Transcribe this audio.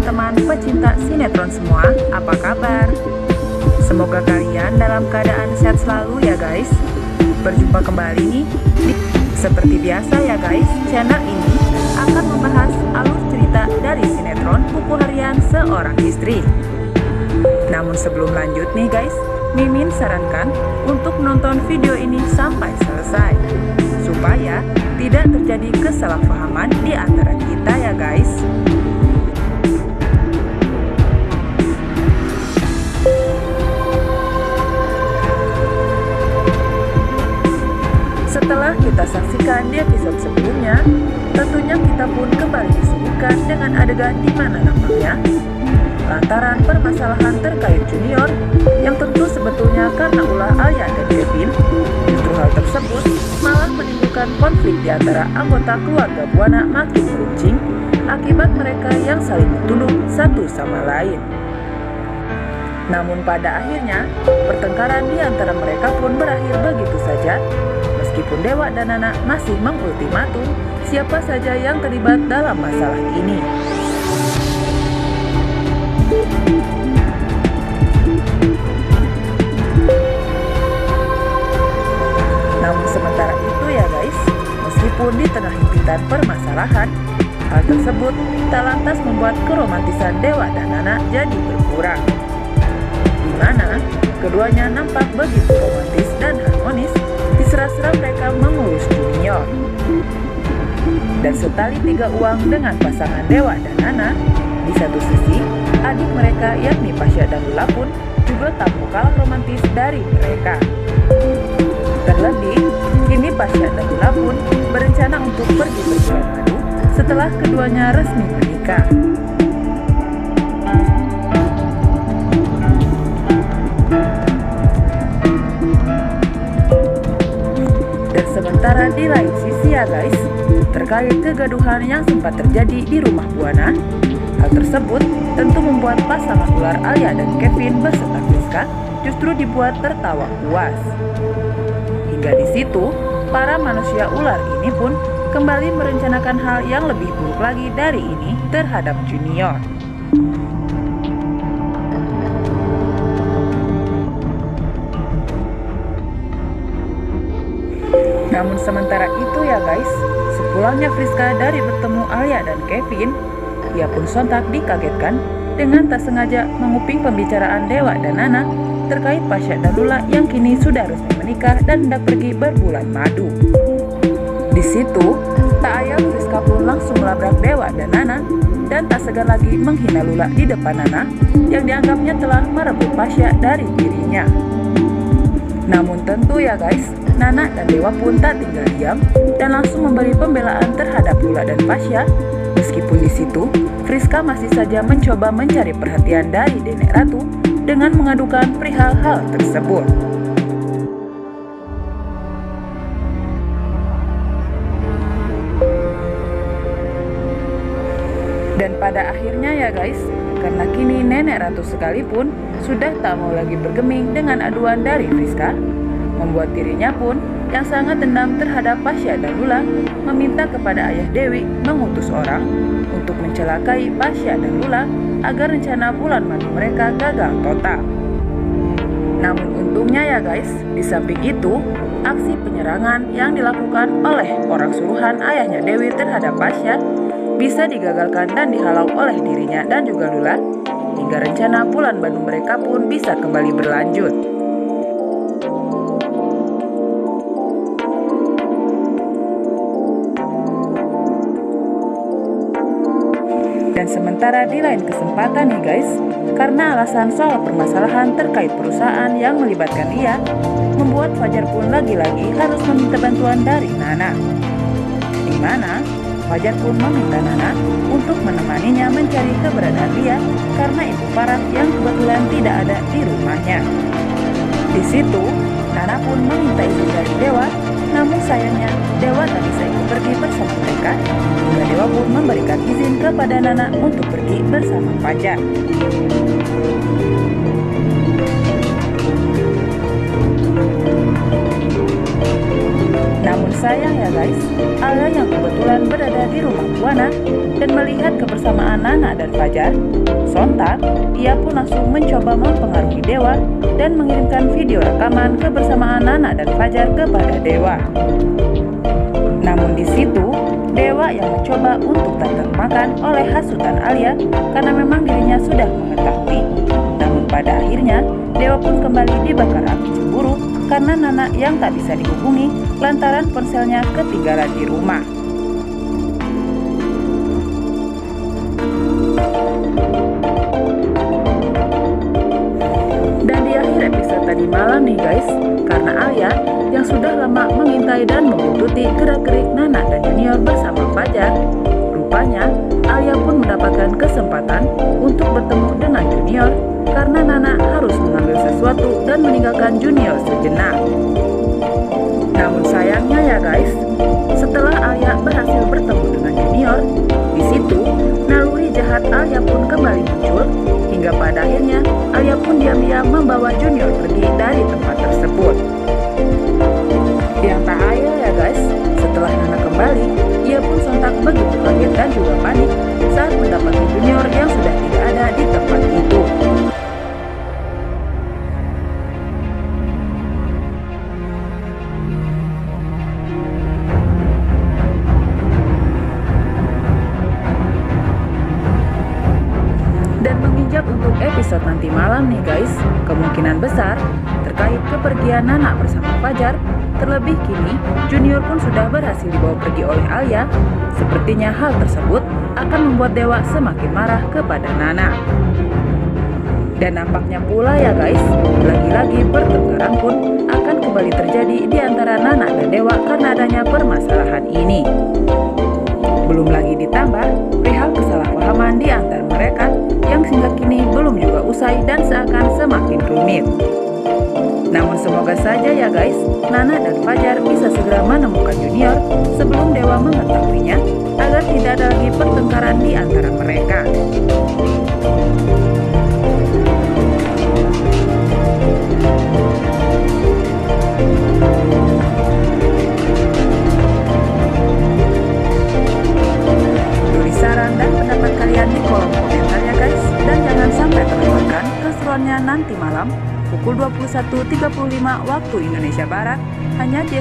teman-teman pecinta sinetron semua, apa kabar? Semoga kalian dalam keadaan sehat selalu ya guys. Berjumpa kembali nih. Seperti biasa ya guys, channel ini akan membahas alur cerita dari sinetron Buku Harian Seorang Istri. Namun sebelum lanjut nih guys, Mimin sarankan untuk menonton video ini sampai selesai, supaya tidak terjadi kesalahpahaman di antara kita ya guys. Setelah kita saksikan di episode sebelumnya, tentunya kita pun kembali disuguhkan dengan adegan di mana nampaknya lantaran permasalahan terkait Junior yang tentu sebetulnya karena ulah Alia dan Kevin. Justru hal tersebut malah menimbulkan konflik di antara anggota keluarga Buana makin meruncing akibat mereka yang saling dituduh satu sama lain. Namun pada akhirnya pertengkaran di antara mereka pun berakhir begitu saja, meskipun Dewa dan Nana masih mengultimatum siapa saja yang terlibat dalam masalah ini. Namun sementara itu ya guys, meskipun di tengah himpitan permasalahan, hal tersebut tak lantas membuat keromantisan Dewa dan Nana jadi berkurang, di mana keduanya nampak begitu romantis dan harmonis di sela-sela mereka mengurus Junior. Dan setali tiga uang dengan pasangan Dewa dan Nana, di satu sisi adik mereka yakni Pasha dan Lula pun juga tak mau kalah romantis dari mereka. Terlebih, kini Pasha dan Lula pun berencana untuk pergi berbulan madu setelah keduanya resmi menikah. Dan sementara di lain sisi ya guys, terkait kegaduhan yang sempat terjadi di rumah Buana, hal tersebut tentu membuat pasangan ular Alia dan Kevin beserta Friska justru dibuat tertawa puas. Hingga di situ, para manusia ular ini pun kembali merencanakan hal yang lebih buruk lagi dari ini terhadap Junior. Namun sementara itu ya guys, sepulangnya Friska dari bertemu Alia dan Kevin, ia pun sontak dikagetkan dengan tak sengaja menguping pembicaraan Dewa dan Nana terkait Pasha dan Lula yang kini sudah resmi menikah dan hendak pergi berbulan madu. Di situ, tak ayal Friska pun langsung melabrak Dewa dan Nana dan tak segan lagi menghina Lula di depan Nana yang dianggapnya telah merebut Pasha dari dirinya. Namun tentu ya guys, Nana dan Dewa pun tak tinggal diam dan langsung memberi pembelaan terhadap Lula dan Pasha. Meskipun di situ, Friska masih saja mencoba mencari perhatian dari Nenek Ratu dengan mengadukan perihal hal tersebut. Dan pada akhirnya ya guys, karena kini Nenek Ratu sekalipun sudah tak mau lagi bergeming dengan aduan dari Friska, membuat dirinya pun yang sangat dendam terhadap Pasha dan Lula meminta kepada Ayah Dewi mengutus orang untuk mencelakai Pasha dan Lula agar rencana bulan madu mereka gagal total. Namun untungnya ya guys, di samping itu, aksi penyerangan yang dilakukan oleh orang suruhan ayahnya Dewi terhadap Pasha bisa digagalkan dan dihalau oleh dirinya dan juga Lula, hingga rencana bulan madu mereka pun bisa kembali berlanjut. Dan sementara di lain kesempatan nih guys, karena alasan soal permasalahan terkait perusahaan yang melibatkan ia, membuat Fajar pun lagi-lagi harus meminta bantuan dari Nana. Di mana Fajar pun meminta Nana untuk menemaninya mencari keberadaan dia karena ibu Farah yang kebetulan tidak ada di rumahnya. Di situ, Nana pun meminta izin dari Dewa, namun sayangnya Dewa tak bisa ikut pergi bersama mereka, hingga Dewa pun memberikan izin kepada Nana untuk pergi bersama Fajar. Namun sayang ya guys, Alia yang kebetulan berada di rumah Buana dan melihat kebersamaan Nana dan Fajar, sontak ia pun langsung mencoba mempengaruhi Dewa dan mengirimkan video rekaman kebersamaan Nana dan Fajar kepada Dewa. Namun di situ, Dewa yang mencoba untuk tak termakan oleh hasutan Alia karena memang dirinya sudah mengetahui. Namun pada akhirnya, Dewa pun kembali dibakar api cemburu karena Nana yang tak bisa dihubungi lantaran ponselnya ketinggalan di rumah. Dan di akhir episode tadi malam nih guys, karena Alia yang sudah lama mengintai dan membuntuti gerak-gerik Nana dan Junior bersama Fajar, rupanya Alia pun mendapatkan kesempatan untuk bertemu dengan Junior karena Nana harus mengambil sesuatu dan meninggalkan Junior sejenak. Namun sayangnya ya guys, setelah Alia berhasil bertemu dengan Junior, di situ naluri jahat Alia pun kembali muncul hingga pada akhirnya Alia pun diam-diam membawa Junior pergi dari tempat tersebut. Yang tak ayal ya guys, setelah Nana kembali, ia pun sontak begitu kaget dan juga panik saat mendapati Junior yang sudah tidak ada di tempat itu. Dan menginjak untuk episode nanti malam nih guys, kemungkinan besar terkait kepergian Nana bersama Fajar, terlebih kini Junior pun sudah berhasil dibawa pergi oleh Alia. Sepertinya hal tersebut akan membuat Dewa semakin marah kepada Nana. Dan nampaknya pula ya guys, lagi-lagi pertengkaran pun akan kembali terjadi di antara Nana dan Dewa karena adanya permasalahan ini. Belum lagi ditambah perihal kesalahpahaman di antara mereka yang hingga kini belum juga usai dan seakan semakin rumit. Namun semoga saja ya guys, Nana dan Fajar bisa segera menemukan Junior sebelum Dewa mengetahuinya agar tidak ada lagi pertengkaran di antara mereka. Tulis saran dan pendapat kalian di kolom komentar ya guys, dan jangan sampai terlewatkan keseruannya nanti malam pukul 21.35 waktu Indonesia Barat hanya di